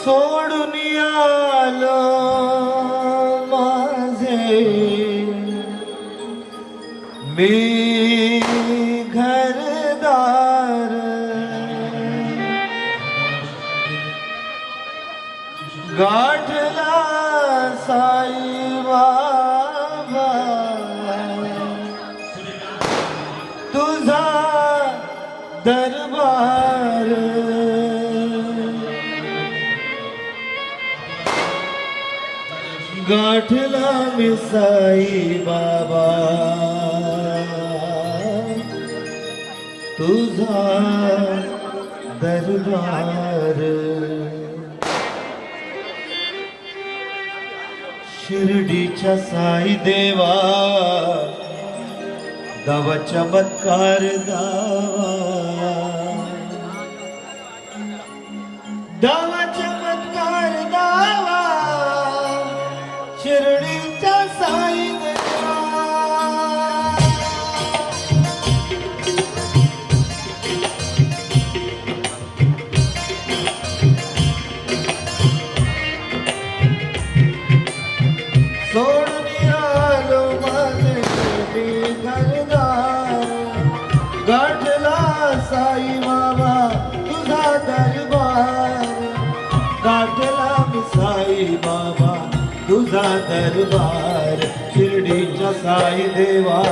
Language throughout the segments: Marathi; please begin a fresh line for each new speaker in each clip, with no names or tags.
सोडून आलो माझे मी घरदार, गाठला साई बाबा तुझा दरबार, गाठला मी साई बाबा तुझा दरबार। शिर्डीच्या साई देवा दावा चमत्कार दावा, दावा चमत्कार दावा, शिर्डीच्या साई देवा। सोडून आलो माझे मी घरदार, गाठला साई बाबा तुझा दरबार, गाठला मी साई बाबा तुझा दरबार। शिर्डीच्या साई देवा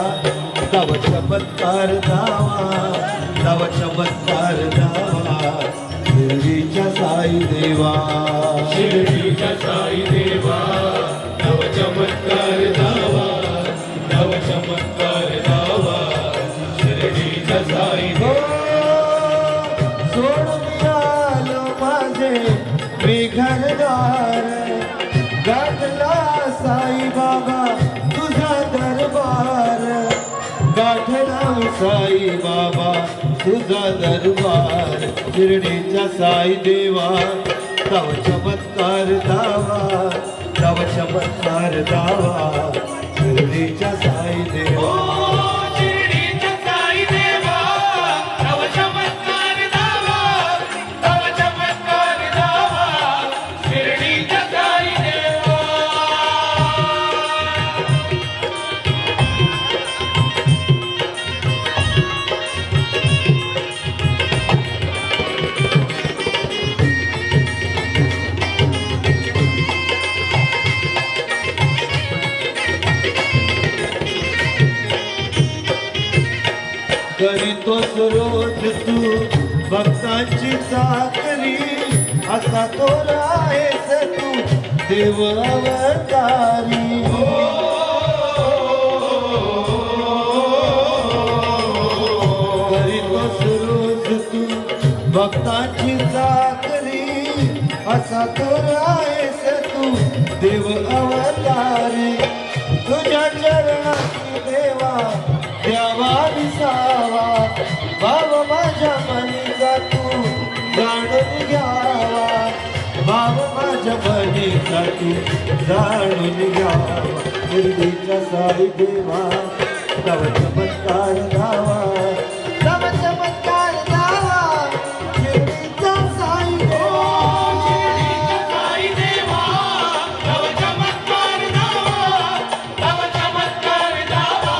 दाव चमत्कार दावा, दाव चमत्कार दावा, शिर्डीच्या साई देवा,
शिर्डीच्या साई देवा नव चमत्कार दावा, नव चमत्कार दावा, शिर्डीच्या साई
हो सोडून आलो माझे मी घरदार, गाठला साई बाबा तुझा दरबार, गाठला साई बाबा तुझा दरबार। शिर्डीच्या साई देवा तव चमत्कार दावा, तव चमत्कार दावा, शिर्डीच्या साई देवा।
शिर्डीच्या साई देवा नव चमत्कार दावा, नव चमत्कार दावा, शिर्डीच्या साई देवा।
करीतोस रोज तू भक्तांची चाकरी, असा तो आहेस तू देव अवतारी। करीतोस रोज तू भक्तांची चाकरी, असा तो आहेस तू देव अवतारी। तुझ्या चरणाची देवा द्यावा विसावा, भाव माझ्या मनीचा तू जाणून घ्यावा, भाव माझ्या मनीचा तू जाणून घ्यावा। शिर्डीच्या साई देवा तव चमत्कार दावा, तव चमत्कार दावा, शिर्डीच्या साई देवा।
शिर्डीच्या साई देवा नव चमत्कार दावा, नव चमत्कार दावा,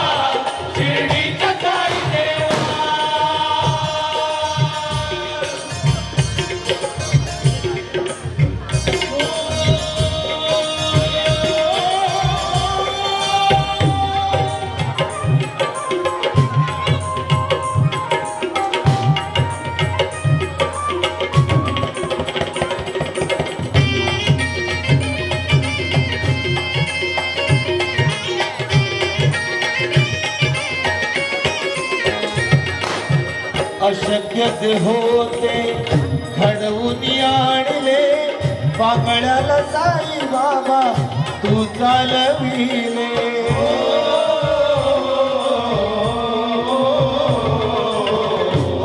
शिर्डीच्या साई देवा।
अशक्य जे होते घडवून आणले, पाकळ्याला साई बाबा तू चालविले।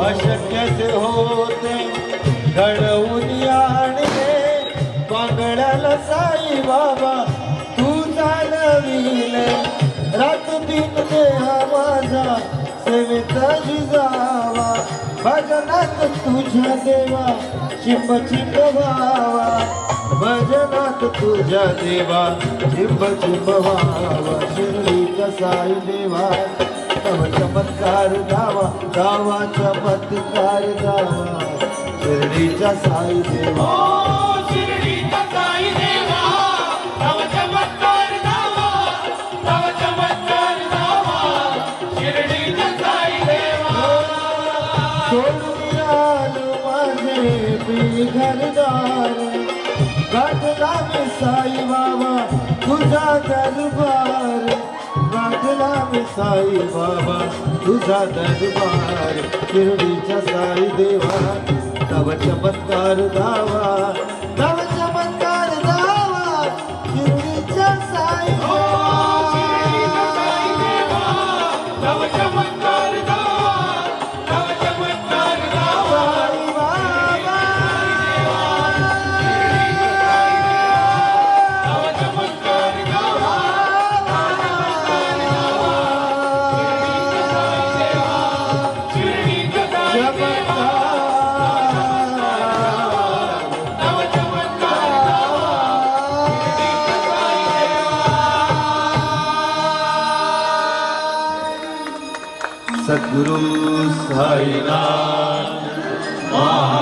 अशक्य जे होते घडवून आणले, पाकळ्याला साई बाबा तू चालविले। रात दिन देहा माझा सेवेचा जिजावा, भजनात तुझ्या देवा चिंब चिंब व्हावा भजनात तुझ्या देवा चिंब चिंब व्हावा शिर्डीचा साई देवा तव चमत्कार दावा दावा चमत्कार दावा शिर्डीचा साई देवा
ओ शिर्डीचा साई देवा तव चमत्कार दावा तव चमत्कार दावा शिर्डीचा साई देवा
सोडून आलो माझे मी घरदार गाठला मी साई बाबा तुझा दरबार गाठला मी साई बाबा तुझा दरबार शिर्डीचा साई देवा तव चमत्कार दावा तव चमत्कार दावा शिर्डीचा साई
ओ शिर्डीचा साई देवा तव चमत्कार दावा तव चमत्कार दावा
साई बाबा
तव चमत्कार दावा शिर्डीचा साई देवा तव चमत्कार
सद्गुरु साईनाथ महाराज